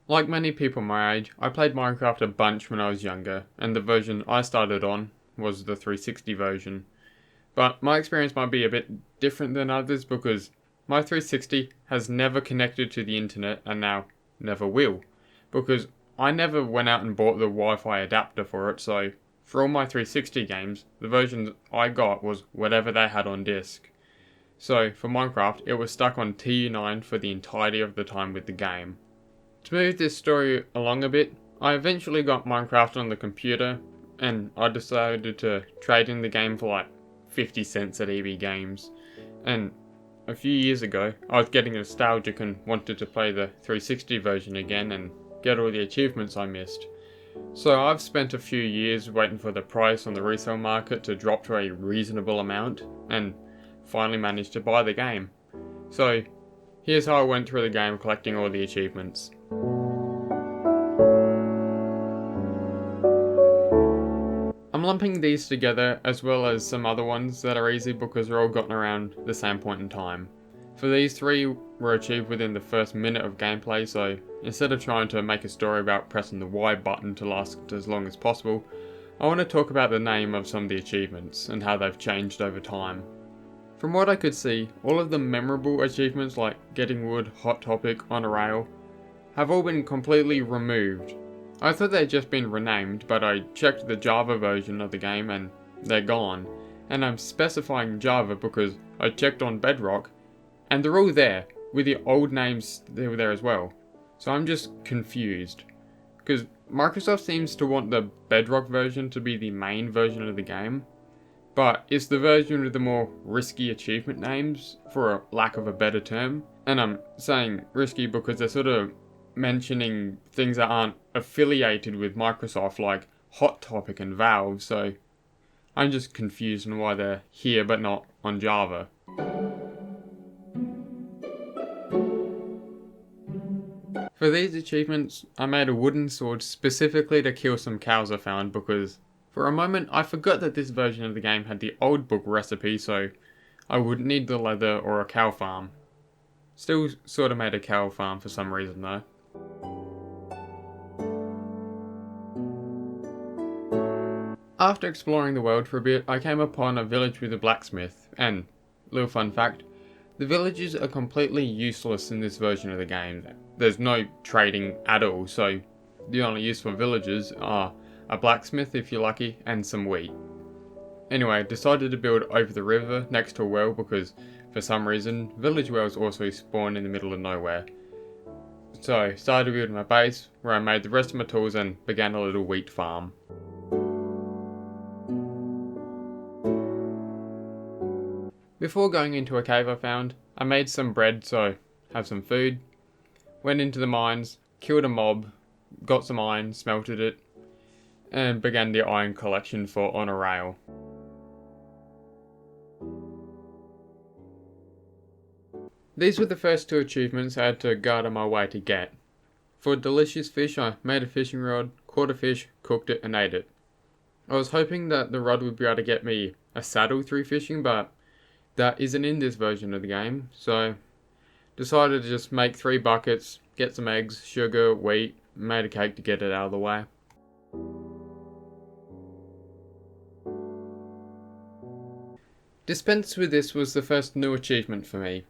Like many people my age, I played Minecraft a bunch when I was younger, and the version I started on was the 360 version. But my experience might be a bit different than others because my 360 has never connected to the internet and now never will. Because I never went out and bought the Wi-Fi adapter for it, so for all my 360 games, the version I got was whatever they had on disc. So for Minecraft, it was stuck on TU9 for the entirety of the time with the game. To move this story along a bit, I eventually got Minecraft on the computer, and I decided to trade in the game for like 50 cents at EB Games. And a few years ago, I was getting nostalgic and wanted to play the 360 version again and get all the achievements I missed. So I've spent a few years waiting for the price on the resale market to drop to a reasonable amount, and finally managed to buy the game. So here's how I went through the game collecting all the achievements. I'm lumping these together as well as some other ones that are easy because they're all gotten around the same point in time. For these three were achieved within the first minute of gameplay, so instead of trying to make a story about pressing the Y button to last as long as possible, I want to talk about the name of some of the achievements and how they've changed over time. From what I could see, all of the memorable achievements like getting wood, hot topic, on a rail, have all been completely removed. I thought they'd just been renamed, but I checked the Java version of the game and they're gone. And I'm specifying Java because I checked on Bedrock and they're all there, with the old names they were there as well. So I'm just confused. Because Microsoft seems to want the Bedrock version to be the main version of the game, but it's the version with the more risky achievement names, for a lack of a better term. And I'm saying risky because they're sort of mentioning things that aren't affiliated with Microsoft, like Hot Topic and Valve, so I'm just confused on why they're here but not on Java. For these achievements, I made a wooden sword specifically to kill some cows I found because for a moment I forgot that this version of the game had the old book recipe, so I wouldn't need the leather or a cow farm. Still sort of made a cow farm for some reason though. After exploring the world for a bit, I came upon a village with a blacksmith, and, little fun fact, the villages are completely useless in this version of the game. There's no trading at all, so the only useful villages are a blacksmith if you're lucky, and some wheat. Anyway, I decided to build over the river next to a well because, for some reason, village wells also spawn in the middle of nowhere. So I started building my base, where I made the rest of my tools and began a little wheat farm. Before going into a cave I found, I made some bread so I have some food, went into the mines, killed a mob, got some iron, smelted it, and began the iron collection for On a Rail. These were the first two achievements I had to garter my way to get. For delicious fish, I made a fishing rod, caught a fish, cooked it and ate it. I was hoping that the rod would be able to get me a saddle through fishing, but that isn't in this version of the game, so decided to just make 3 buckets, get some eggs, sugar, wheat, made a cake to get it out of the way. Dispense with this was the first new achievement for me.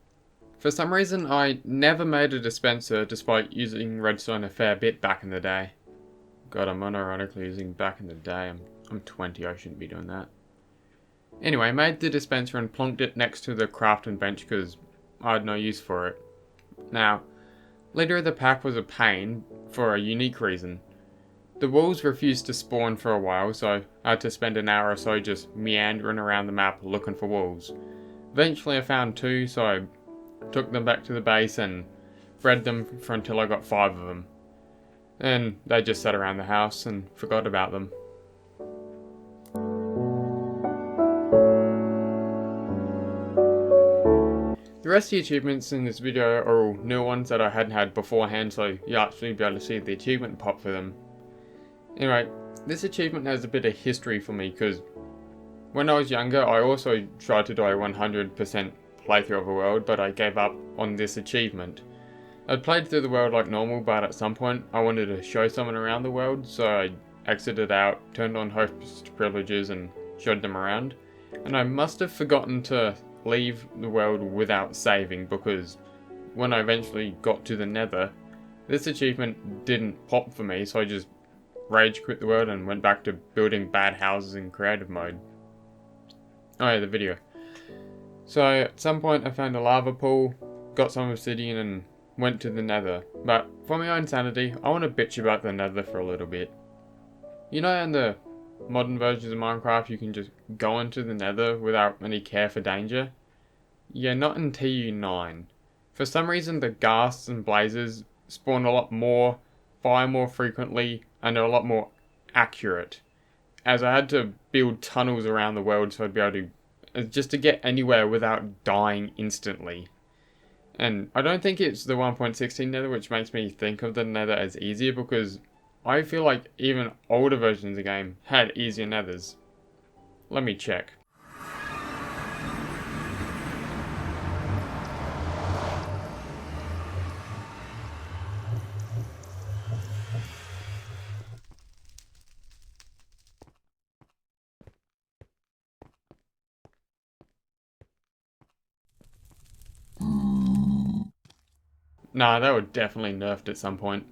For some reason I never made a dispenser despite using redstone a fair bit back in the day. God, I'm unironically using back in the day, I'm 20, I shouldn't be doing that. Anyway, I made the dispenser and plonked it next to the crafting bench because I had no use for it. Now, leader of the pack was a pain for a unique reason. The wolves refused to spawn for a while, so I had to spend an hour or so just meandering around the map looking for wolves. Eventually I found 2, so I took them back to the base and bred them for until I got 5 of them. Then they just sat around the house and forgot about them. The rest of the achievements in this video are all new ones that I hadn't had beforehand, so you'll actually be able to see the achievement pop for them. Anyway, this achievement has a bit of history for me because when I was younger I also tried to do a 100% playthrough of a world, but I gave up on this achievement. I'd played through the world like normal, but at some point I wanted to show someone around the world, so I exited out, turned on host privileges and showed them around. And I must have forgotten to leave the world without saving, because when I eventually got to the Nether, this achievement didn't pop for me, so I just rage quit the world and went back to building bad houses in creative mode. Oh yeah, the video. So at some point I found a lava pool, got some obsidian and went to the Nether. But for my own sanity, I want to bitch about the Nether for a little bit. You know, in the modern versions of Minecraft you can just go into the Nether without any care for danger? Yeah, not in TU9. For some reason the ghasts and blazes spawn a lot more, fire more frequently, and are a lot more accurate. As I had to build tunnels around the world so I'd be able to just to get anywhere without dying instantly. And I don't think it's the 1.16 Nether which makes me think of the Nether as easier, because I feel like even older versions of the game had easier Nethers. Let me check. Nah, they were definitely nerfed at some point.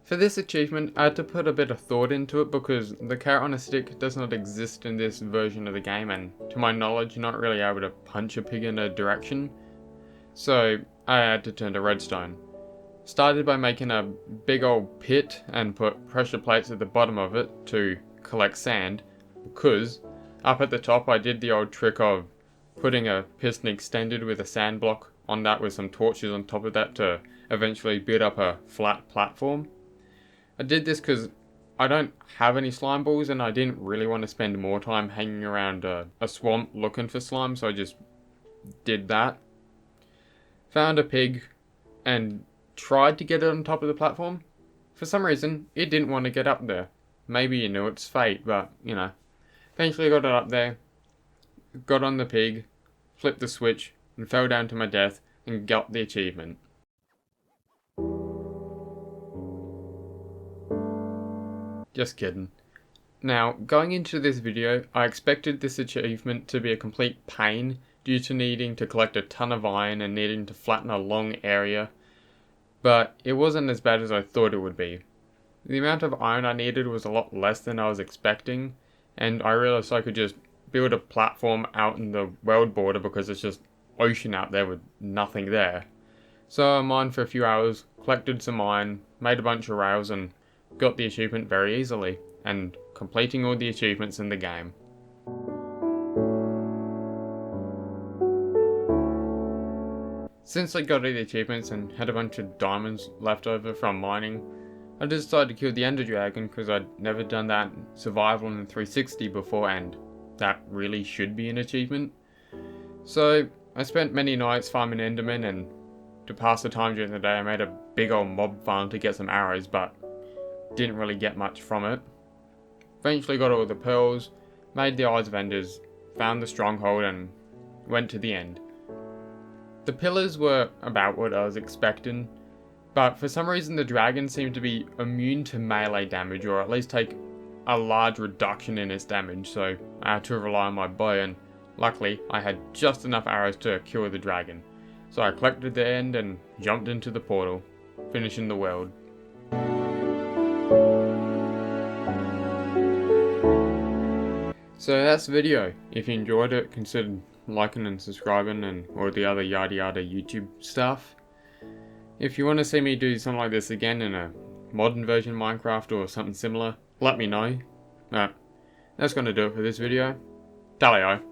For this achievement, I had to put a bit of thought into it because the carrot on a stick does not exist in this version of the game, and to my knowledge you're not really able to punch a pig in a direction. So I had to turn to redstone. Started by making a big old pit and put pressure plates at the bottom of it to collect sand, because up at the top I did the old trick of putting a piston extended with a sand block on that with some torches on top of that to eventually build up a flat platform. I did this because I don't have any slime balls and I didn't really want to spend more time hanging around a swamp looking for slime, so I just did that. Found a pig and tried to get it on top of the platform. For some reason, it didn't want to get up there. Maybe you knew its fate, but you know. Eventually got it up there, got on the pig, flipped the switch, and fell down to my death and got the achievement. Just kidding. Now, going into this video, I expected this achievement to be a complete pain due to needing to collect a ton of iron and needing to flatten a long area, but it wasn't as bad as I thought it would be. The amount of iron I needed was a lot less than I was expecting, and I realized I could just build a platform out in the world border because it's just ocean out there with nothing there. So I mined for a few hours, collected some iron, made a bunch of rails, and got the achievement very easily, and completing all the achievements in the game. Since I got all the achievements and had a bunch of diamonds left over from mining, I decided to kill the Ender Dragon because I'd never done that in survival in 360 before, and that really should be an achievement. So I spent many nights farming Endermen, and to pass the time during the day I made a big old mob farm to get some arrows, but didn't really get much from it. Eventually got all the pearls, made the Eyes of Enders, found the stronghold and went to the end. The pillars were about what I was expecting, but for some reason the dragon seemed to be immune to melee damage, or at least take a large reduction in its damage, so I had to rely on my bow, and luckily I had just enough arrows to kill the dragon. So I collected the end and jumped into the portal, finishing the world. So that's the video. If you enjoyed it, consider liking and subscribing and all the other yada yada YouTube stuff. If you want to see me do something like this again in a modern version of Minecraft or something similar, let me know. That's going to do it for this video. Tally-o.